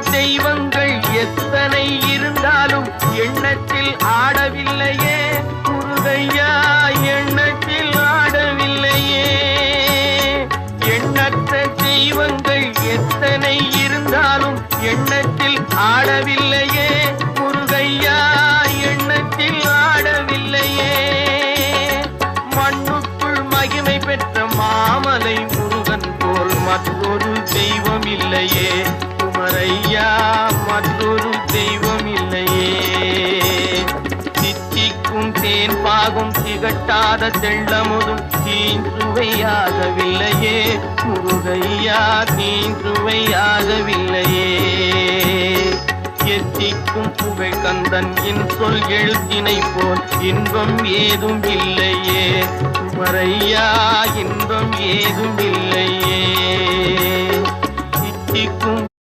தெய்வங்கள் எத்தனை இருந்தாலும் எண்ணத்தில் ஆடவில்லையே முருகையா, எண்ணத்தில் ஆடவில்லையே. எண்ணற்ற தெய்வங்கள் எத்தனை இருந்தாலும் எண்ணத்தில் ஆடவில்லையே முருகையா, எண்ணத்தில் ஆடவில்லையே. மண்ணுக்குள் மகிமை பெற்ற மாமலை முருகன் போல் மற்றொரு தெய்வம் இல்லையே குமரையா, மற்றொரு தெய்வம் இல்லையே. தித்திக்கும் தேன் பாகும் திகட்டாத தெள்ளமுதும் தீஞ்சுவையாகவில்லையே முருகையா, தீஞ்சுவையாகவில்லையே. எத்திக்கும் புகழ் கந்தன் என் சொல் எழுத்தினை போல் இன்பம் ஏதும் இல்லையே குமரையா, இன்பம் ஏதும் இல்லையே.